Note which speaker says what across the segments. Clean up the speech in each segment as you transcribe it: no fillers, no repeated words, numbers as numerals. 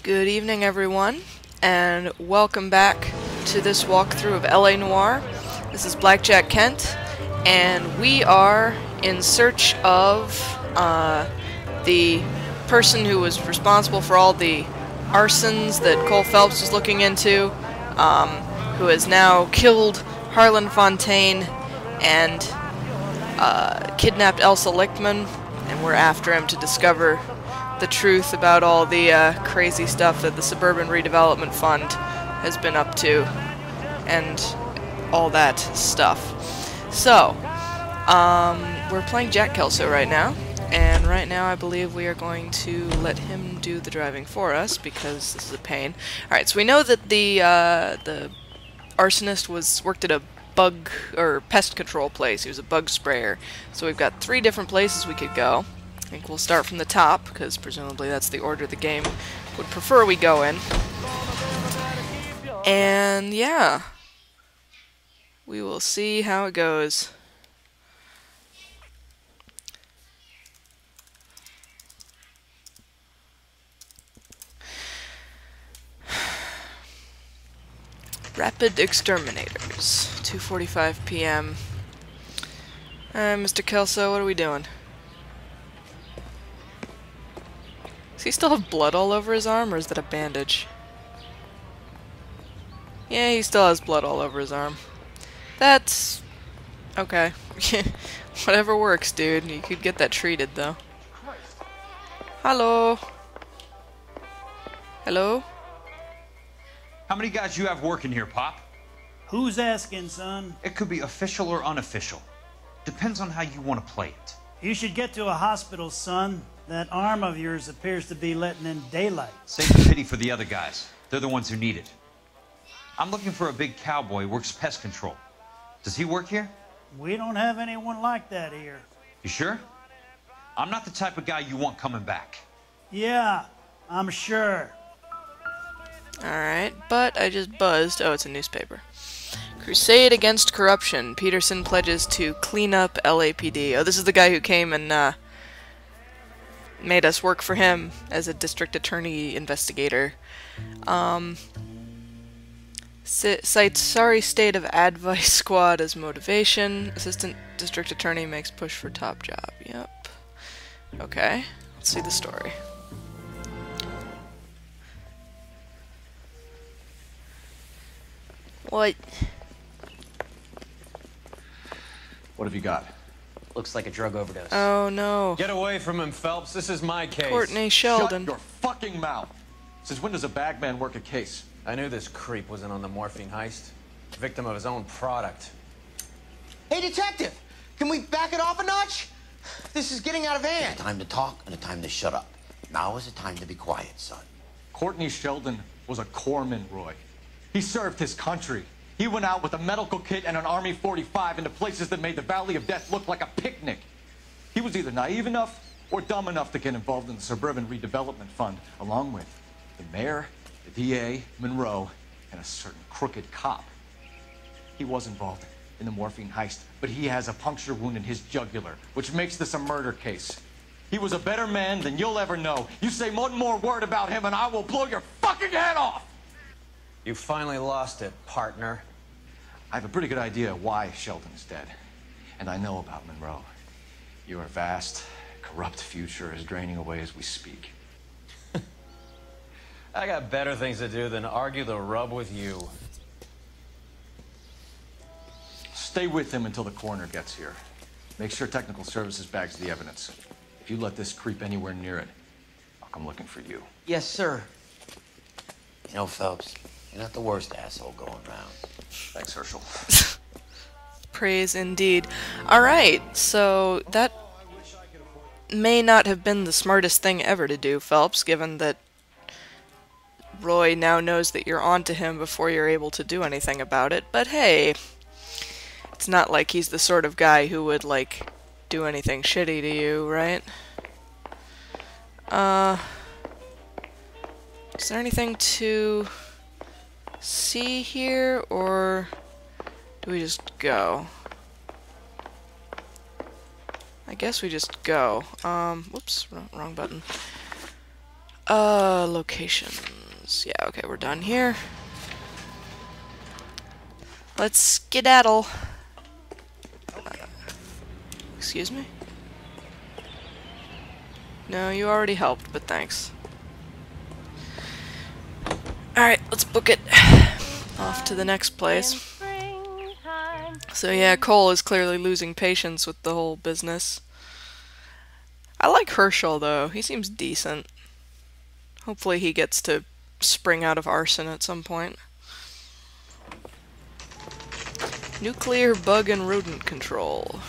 Speaker 1: Good evening, everyone, and welcome back to this walkthrough of LA Noire. This is Blackjack Kent, and we are in search of the person who was responsible for all the arsons that Cole Phelps was looking into, who has now killed Harlan Fontaine and kidnapped Elsa Lichtman, and we're after him to discover the truth about all the crazy stuff that the Suburban Redevelopment Fund has been up to, and all that stuff. So, we're playing Jack Kelso right now, and right now I believe we are going to let him do the driving for us, because this is a pain. Alright, so we know that the arsonist worked at a bug, or pest control place. He was a bug sprayer. So we've got 3 different places we could go. I think we'll start from the top, because presumably that's the order the game would prefer we go in. And yeah, we will see how it goes. Rapid Exterminators, 2:45 p.m. Mr. Kelso, what are we doing? Does he still have blood all over his arm, or is that a bandage? Yeah, he still has blood all over his arm. That's... okay. Whatever works, dude. You could get that treated, though. Hello? Hello?
Speaker 2: How many guys you have working here, Pop?
Speaker 3: Who's asking, son?
Speaker 2: It could be official or unofficial. Depends on how you want to play it.
Speaker 3: You should get to a hospital, son. That arm of yours appears to be letting in daylight.
Speaker 2: Save the pity for the other guys. They're the ones who need it. I'm looking for a big cowboy who works pest control. Does he work here?
Speaker 3: We don't have anyone like that here.
Speaker 2: You sure? I'm not the type of guy you want coming back.
Speaker 3: Yeah, I'm sure.
Speaker 1: Alright, but I just buzzed. Oh, it's a newspaper. Crusade Against Corruption. Peterson pledges to clean up LAPD. Oh, this is the guy who came and made us work for him as a district attorney investigator. Cites sorry state of advice squad as motivation. Assistant district attorney makes push for top job. Yep. Okay, let's see the story. What?
Speaker 4: What have you got?
Speaker 5: Looks like a drug overdose.
Speaker 1: Oh no.
Speaker 4: Get away from him, Phelps. This is my case.
Speaker 1: Courtney Sheldon.
Speaker 4: Shut your fucking mouth. Since when does a bagman work a case?
Speaker 5: I knew this creep was in on the morphine heist. Victim of his own product.
Speaker 6: Hey, detective! Can we back it off a notch? This is getting out of hand.
Speaker 7: A time to talk and a time to shut up. Now is the time to be quiet, son.
Speaker 4: Courtney Sheldon was a corpsman, Roy. He served his country. He went out with a medical kit and an Army 45 into places that made the Valley of Death look like a picnic. He was either naive enough or dumb enough to get involved in the Suburban Redevelopment Fund, along with the mayor, the DA, Monroe, and a certain crooked cop. He was involved in the morphine heist, but he has a puncture wound in his jugular, which makes this a murder case. He was a better man than you'll ever know. You say one more word about him and I will blow your fucking head off!
Speaker 5: You finally lost it, partner.
Speaker 4: I have a pretty good idea why Sheldon is dead. And I know about Monroe. Your vast, corrupt future is draining away as we speak.
Speaker 5: I got better things to do than argue the rub with you.
Speaker 4: Stay with him until the coroner gets here. Make sure technical services bags the evidence. If you let this creep anywhere near it, I'll come looking for you.
Speaker 6: Yes, sir.
Speaker 7: You know, Phelps, you're not the worst asshole going around.
Speaker 4: Thanks, Herschel.
Speaker 1: Praise indeed. Alright, so that may not have been the smartest thing ever to do, Phelps, given that Roy now knows that you're onto him before you're able to do anything about it, but hey, it's not like he's the sort of guy who would, like, do anything shitty to you, right? Is there anything to see here, or do we just go? I guess we just go. Whoops, wrong button. Locations. Yeah, okay, we're done here. Let's skedaddle. Excuse me? No, you already helped, but thanks. Alright, let's book it. Off to the next place. So yeah, Cole is clearly losing patience with the whole business. I like Herschel, though. He seems decent. Hopefully he gets to spring out of arson at some point. Nuclear bug and rodent control.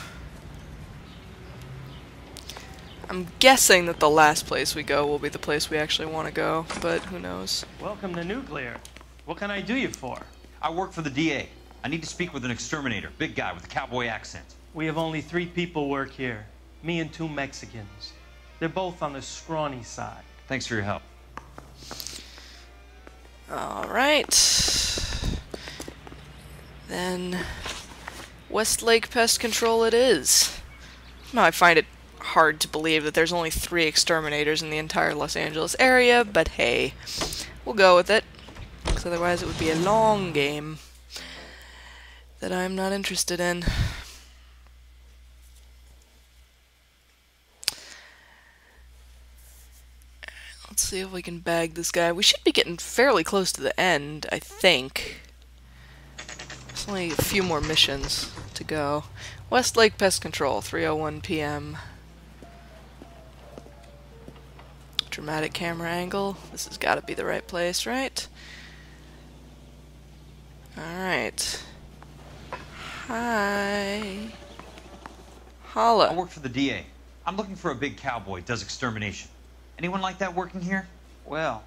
Speaker 1: I'm guessing that the last place we go will be the place we actually want to go, but who knows.
Speaker 8: Welcome to Nuclear. What can I do you for?
Speaker 2: I work for the DA. I need to speak with an exterminator. Big guy with a cowboy accent.
Speaker 8: We have only 3 people work here. Me and 2 Mexicans. They're both on the scrawny side.
Speaker 2: Thanks for your help.
Speaker 1: Alright. Then Westlake Pest Control it is. Now I find it hard to believe that there's only 3 exterminators in the entire Los Angeles area, but hey, we'll go with it. Because otherwise it would be a long game that I'm not interested in. Let's see if we can bag this guy. We should be getting fairly close to the end, I think. There's only a few more missions to go. Westlake Pest Control, 3:01 p.m. Dramatic camera angle. This has got to be the right place, right? Alright. Hi. Holla.
Speaker 2: I work for the DA. I'm looking for a big cowboy, does extermination. Anyone like that working here?
Speaker 9: Well,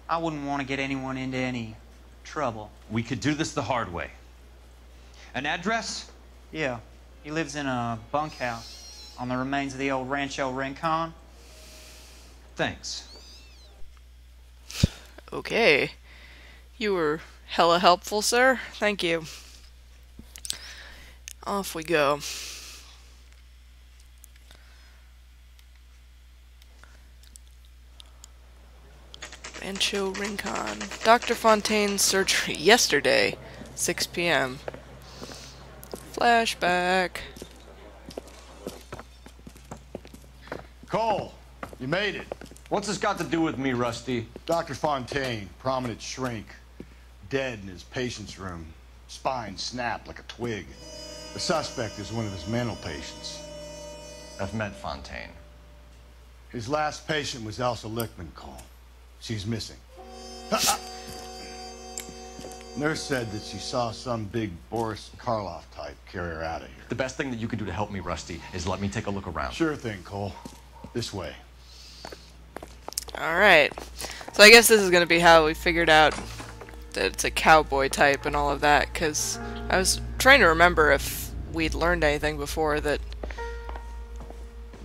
Speaker 9: I wouldn't want to get anyone into any trouble.
Speaker 2: We could do this the hard way. An address?
Speaker 9: Yeah, he lives in a bunkhouse on the remains of the old Rancho Rincon.
Speaker 2: Thanks.
Speaker 1: Okay. You were hella helpful, sir. Thank you. Off we go. Rancho Rincon. Dr. Fontaine's surgery yesterday, 6 p.m. Flashback.
Speaker 10: Cole, you made it.
Speaker 4: What's this got to do with me, Rusty?
Speaker 10: Dr. Fontaine, prominent shrink, dead in his patient's room. Spine snapped like a twig. The suspect is one of his mental patients.
Speaker 4: I've met Fontaine.
Speaker 10: His last patient was Elsa Lichtman, Cole. She's missing. Nurse said that she saw some big Boris Karloff type carry her out of here.
Speaker 4: The best thing that you can do to help me, Rusty, is let me take a look around.
Speaker 10: Sure thing, Cole. This way.
Speaker 1: Alright. So I guess this is going to be how we figured out that it's a cowboy type and all of that, because I was trying to remember if we'd learned anything before that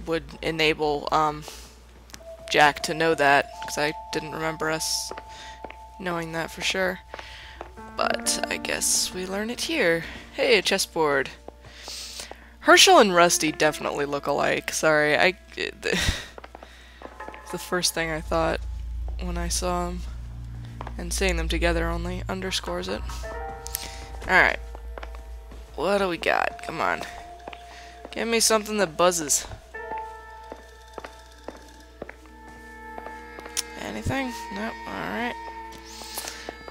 Speaker 1: would enable Jack to know that, because I didn't remember us knowing that for sure. But I guess we learn it here. Hey, a chessboard. Herschel and Rusty definitely look alike. Sorry, it's the first thing I thought when I saw them. And seeing them together only underscores it. Alright. What do we got? Come on. Give me something that buzzes. Anything? Nope. Alright.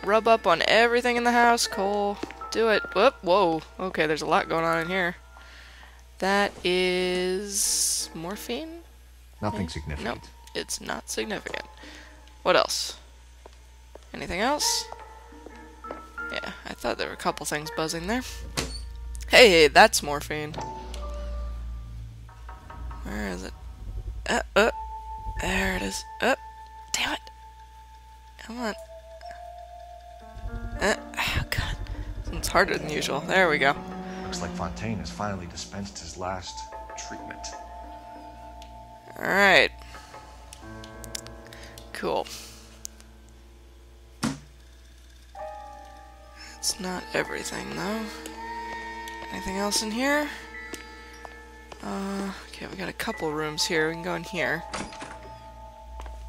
Speaker 1: Rub up on everything in the house, Cole. Do it. Whoop. Whoa. Okay, there's a lot going on in here. That is morphine?
Speaker 4: Nothing significant.
Speaker 1: Nope. It's not significant. What else? Anything else? Yeah, I thought there were a couple things buzzing there. Hey, that's morphine. Where is it? There it is. Damn it. Come on. Oh, God. It's harder than usual. There we go.
Speaker 4: Looks like Fontaine has finally dispensed his last treatment.
Speaker 1: Alright. Cool. It's not everything, though. Anything else in here? Okay, we got a couple rooms here. We can go in here.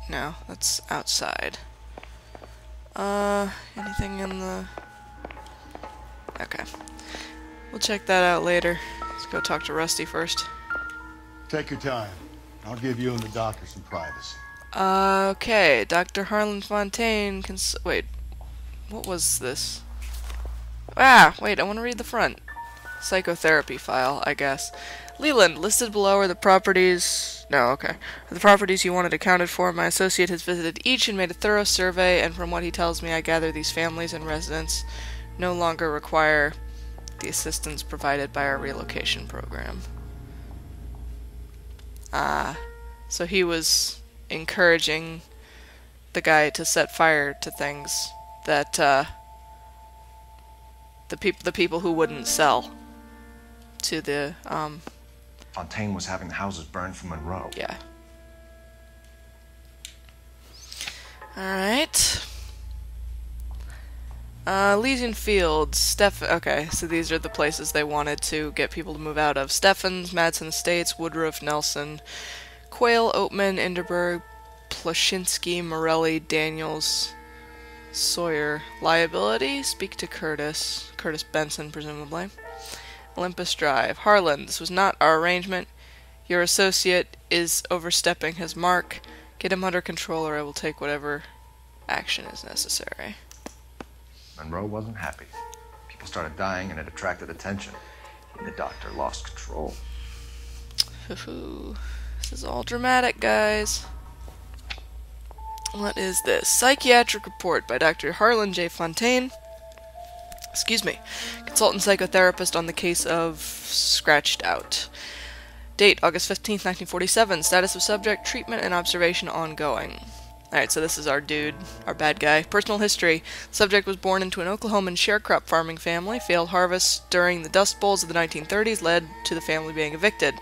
Speaker 1: No, that's outside. Anything in the... Okay. We'll check that out later. Let's go talk to Rusty first.
Speaker 10: Take your time. I'll give you and the doctor some privacy.
Speaker 1: Okay, Dr. Harlan Fontaine can... Wait, what was this? Ah, wait, I want to read the front. Psychotherapy file, I guess. Leland, listed below are the properties... No, okay. Are the properties you wanted accounted for. My associate has visited each and made a thorough survey, and from what he tells me, I gather these families and residents no longer require the assistance provided by our relocation program. So he was encouraging the guy to set fire to things that, the people who wouldn't sell to the,
Speaker 4: Fontaine was having the houses burned for Monroe.
Speaker 1: Yeah. Alright. Elysian Fields, okay, so these are the places they wanted to get people to move out of. Steffens, Madsen Estates, Woodruff, Nelson, Quayle, Oatman, Inderberg, Plashinsky, Morelli, Daniels, Sawyer. Liability? Speak to Curtis. Curtis Benson, presumably. Olympus Drive. Harlan, this was not our arrangement. Your associate is overstepping his mark. Get him under control or I will take whatever action is necessary.
Speaker 4: Monroe wasn't happy. People started dying and it attracted attention. And the doctor lost control.
Speaker 1: This is all dramatic, guys. What is this? Psychiatric report by Dr. Harlan J. Fontaine. Excuse me. Consultant psychotherapist on the case of Scratched Out. Date, August 15th, 1947. Status of subject, treatment and observation ongoing. Alright, so this is our dude, our bad guy. Personal history. Subject was born into an Oklahoman sharecrop farming family. Failed harvests during the Dust Bowls of the 1930s led to the family being evicted,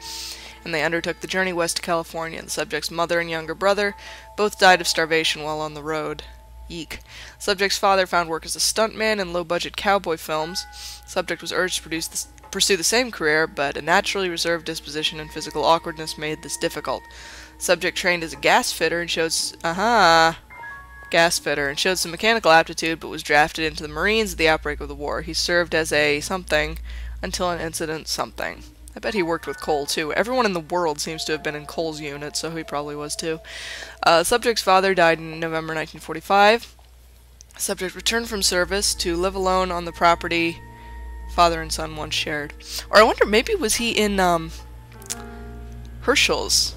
Speaker 1: and they undertook the journey west to California. The subject's mother and younger brother both died of starvation while on the road. Eek. Subject's father found work as a stuntman in low-budget cowboy films. Subject was urged to pursue the same career, but a naturally reserved disposition and physical awkwardness made this difficult. Subject trained as a gas fitter and showed some mechanical aptitude, but was drafted into the Marines at the outbreak of the war. He served as a something until an incident something. I bet he worked with coal too. Everyone in the world seems to have been in Cole's unit, so he probably was too. Subject's father died in November 1945. Subject returned from service to live alone on the property father and son once shared. Or I wonder, maybe was he in Herschel's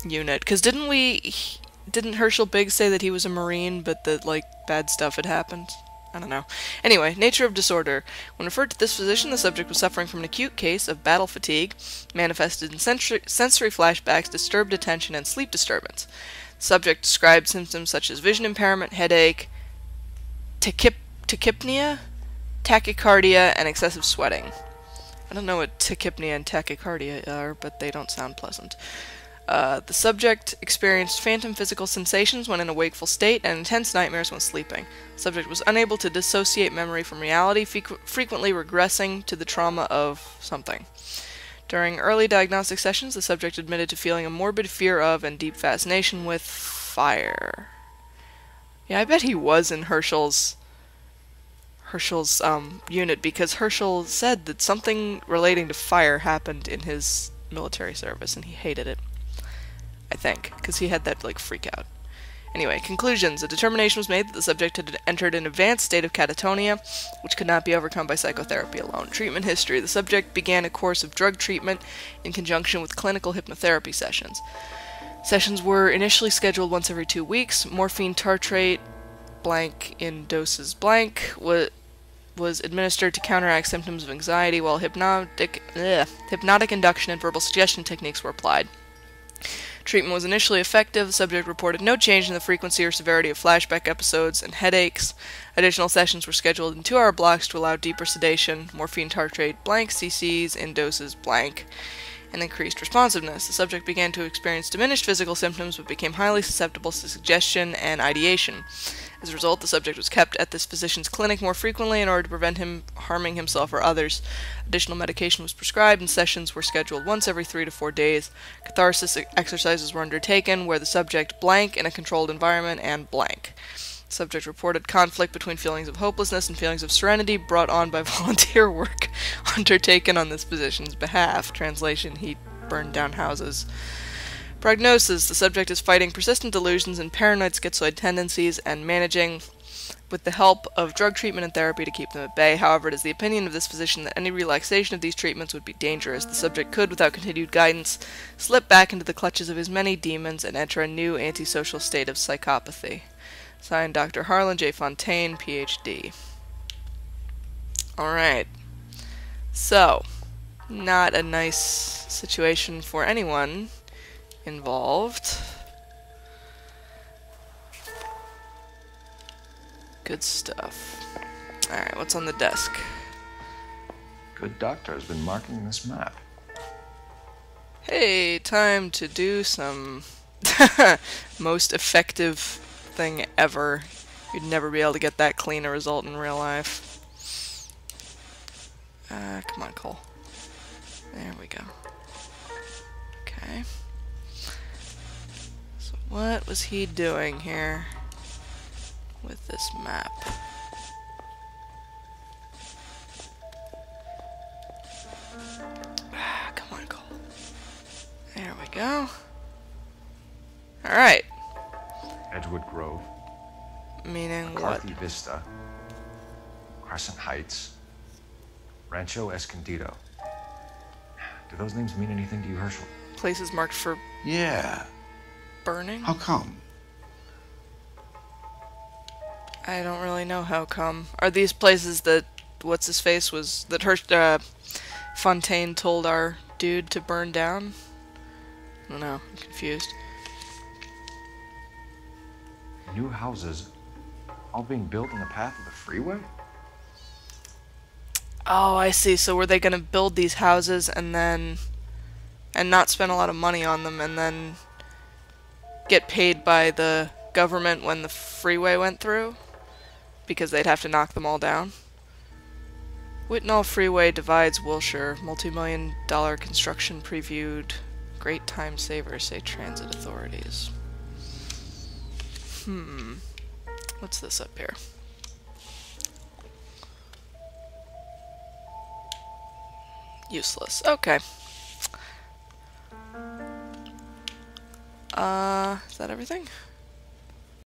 Speaker 1: unit? Because didn't Herschel Biggs say that he was a Marine, but that, like, bad stuff had happened? I don't know. Anyway, nature of disorder. When referred to this physician, the subject was suffering from an acute case of battle fatigue, manifested in sensory flashbacks, disturbed attention, and sleep disturbance. The subject described symptoms such as vision impairment, headache, tachypnea, tachycardia, and excessive sweating. I don't know what tachypnea and tachycardia are, but they don't sound pleasant. The subject experienced phantom physical sensations when in a wakeful state and intense nightmares when sleeping. The subject was unable to dissociate memory from reality, frequently regressing to the trauma of something. During early diagnostic sessions, the subject admitted to feeling a morbid fear of and deep fascination with fire. Yeah, I bet he was in Herschel's unit, because Herschel said that something relating to fire happened in his military service, and he hated it. I think, because he had that, like, freak out. Anyway, conclusions. A determination was made that the subject had entered an advanced state of catatonia, which could not be overcome by psychotherapy alone. Treatment history. The subject began a course of drug treatment in conjunction with clinical hypnotherapy sessions. Sessions were initially scheduled once every 2 weeks. Morphine tartrate, blank in doses blank, was administered to counteract symptoms of anxiety, while hypnotic induction and verbal suggestion techniques were applied. Treatment was initially effective. The subject reported no change in the frequency or severity of flashback episodes and headaches. Additional sessions were scheduled in 2-hour blocks to allow deeper sedation, morphine tartrate blank, cc's in doses blank, and increased responsiveness. The subject began to experience diminished physical symptoms but became highly susceptible to suggestion and ideation. As a result, the subject was kept at this physician's clinic more frequently in order to prevent him harming himself or others. Additional medication was prescribed, and sessions were scheduled once every 3 to 4 days. Catharsis exercises were undertaken where the subject blank in a controlled environment and blank. The subject reported conflict between feelings of hopelessness and feelings of serenity brought on by volunteer work undertaken on this physician's behalf. Translation: he burned down houses. Prognosis: the subject is fighting persistent delusions and paranoid schizoid tendencies and managing with the help of drug treatment and therapy to keep them at bay. However, it is the opinion of this physician that any relaxation of these treatments would be dangerous. The subject could, without continued guidance, slip back into the clutches of his many demons and enter a new antisocial state of psychopathy. Signed, Dr. Harlan J. Fontaine, Ph.D. Alright. So, not a nice situation for anyone involved. Good stuff. Alright, what's on the desk?
Speaker 11: Good doctor has been marking this map.
Speaker 1: Hey, time to do some most effective thing ever. You'd never be able to get that clean a result in real life. Come on, Cole. There we go. Okay. So what was he doing here with this map? Come on, Cole. There we go. Alright.
Speaker 11: Edgewood Grove.
Speaker 1: Meaning
Speaker 11: McCarthy
Speaker 1: what?
Speaker 11: Vista. Crescent Heights. Rancho Escondido. Do those names mean anything to you, Herschel?
Speaker 1: Places marked for
Speaker 10: Yeah.
Speaker 1: burning?
Speaker 10: How come?
Speaker 1: I don't really know how come. Are these places that what's-his-face was... that Fontaine told our dude to burn down? I don't know. I'm confused.
Speaker 11: New houses all being built in the path of the freeway?
Speaker 1: Oh, I see. So were they going to build these houses and then... and not spend a lot of money on them and then get paid by the government when the freeway went through? Because they'd have to knock them all down? Whitnall Freeway divides Wilshire. Multi-million-dollar construction previewed. Great time saver, say transit authorities. What's this up here? Useless. Okay. Is that everything?